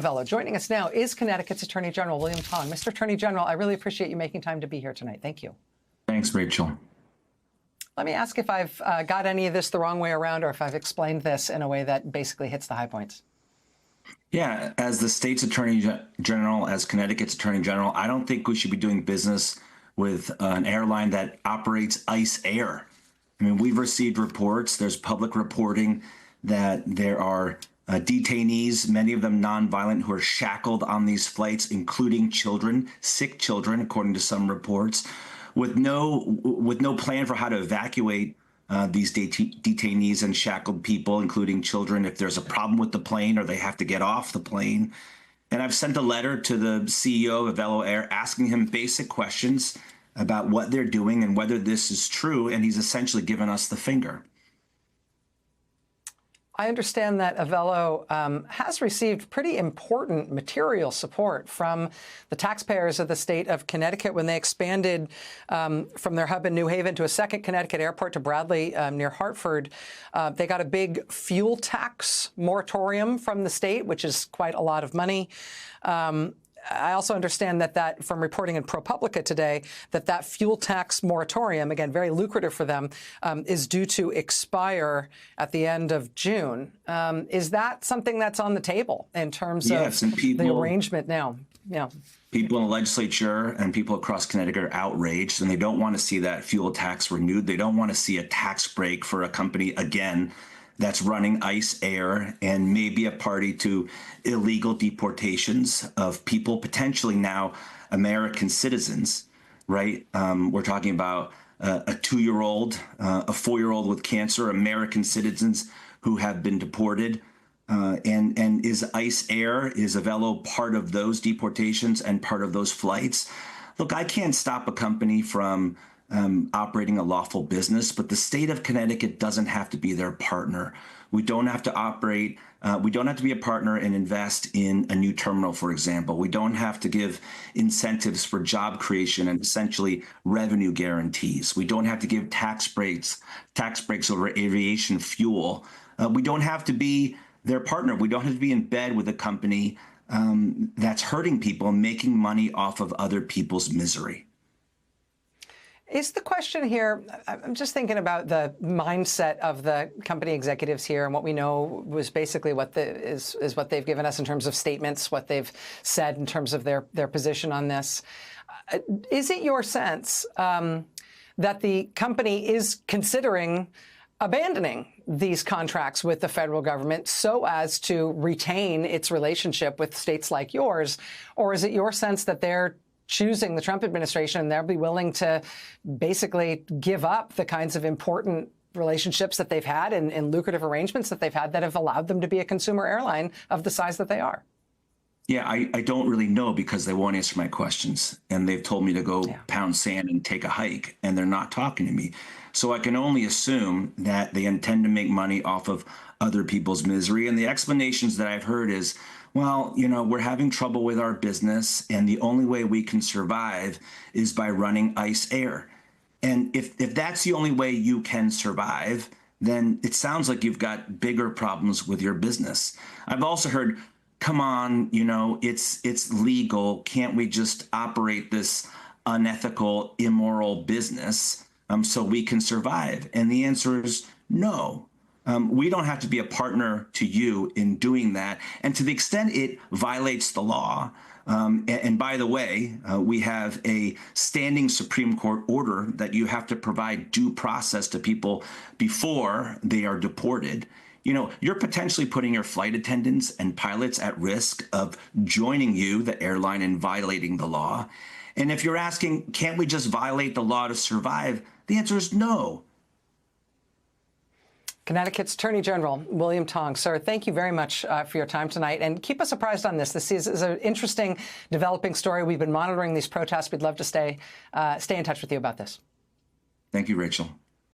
Avelo. Joining us now is Connecticut's Attorney General William Tong. Mr. Attorney General, I really appreciate you making time to be here tonight. Thank you. Thanks, Rachel. Let me ask if I've got any of this the wrong way around, or if I've explained this in a way that basically hits the high points. Yeah, as the state's Attorney General, as Connecticut's Attorney General, I don't think we should be doing business with an airline that operates ICE Air. I mean, we've received reports, there's public reporting that there are detainees, many of them nonviolent, who are shackled on these flights, including children, sick children, according to some reports, with no plan for how to evacuate these detainees and shackled people, including children, if there's a problem with the plane or they have to get off the plane. And I've sent a letter to the CEO of Avelo Air asking him basic questions about what they're doing and whether this is true, and he's essentially given us the finger. I understand that Avelo has received pretty important material support from the taxpayers of the state of Connecticut when they expanded from their hub in New Haven to a second Connecticut airport to Bradley near Hartford. They got a big fuel tax moratorium from the state, which is quite a lot of money. I also understand that from reporting in ProPublica today, that fuel tax moratorium, again, very lucrative for them, is due to expire at the end of June. Is that something that's on the table in terms of the arrangement now? Yeah. People in the legislature and people across Connecticut are outraged, and they don't want to see that fuel tax renewed. They don't want to see a tax break for a company, again, that's running ICE Air and may be a party to illegal deportations of people, potentially now American citizens, right? We're talking about a 2-year-old, a 4-year-old with cancer, American citizens who have been deported. And is ICE Air, is Avelo part of those deportations and part of those flights? Look, I can't stop a company from operating a lawful business, but the state of Connecticut doesn't have to be their partner. We don't have to operate, we don't have to be a partner and invest in a new terminal, for example. We don't have to give incentives for job creation and essentially revenue guarantees. We don't have to give tax breaks over aviation fuel. We don't have to be their partner. We don't have to be in bed with a company that's hurting people and making money off of other people's misery. Is the question here, I'm just thinking about the mindset of the company executives here, and what we know was basically what is what they've given us in terms of statements, what they've said in terms of their position on this. Is it your sense that the company is considering abandoning these contracts with the federal government so as to retain its relationship with states like yours? Or is it your sense that they're choosing the Trump administration and they'll be willing to basically give up the kinds of important relationships that they've had and lucrative arrangements that they've had that have allowed them to be a consumer airline of the size that they are? Yeah, I don't really know, because they won't answer my questions, and they've told me to go pound sand and take a hike, and they're not talking to me. So I can only assume that they intend to make money off of other people's misery. And the explanations that I've heard is, well, you know, we're having trouble with our business, and the only way we can survive is by running ICE Air. And if that's the only way you can survive, then it sounds like you've got bigger problems with your business. I've also heard, come on, you know, it's legal. Can't we just operate this unethical, immoral business so we can survive? And the answer is no. We don't have to be a partner to you in doing that. And to the extent it violates the law, and by the way, we have a standing Supreme Court order that you have to provide due process to people before they are deported. You know, you're potentially putting your flight attendants and pilots at risk of joining you, the airline, in violating the law. And if you're asking, can't we just violate the law to survive? The answer is no. Connecticut's Attorney General William Tong. Sir, thank you very much for your time tonight, and keep us apprised on this. This is an interesting, developing story. We've been monitoring these protests. We'd love to stay in touch with you about this. Thank you, Rachel.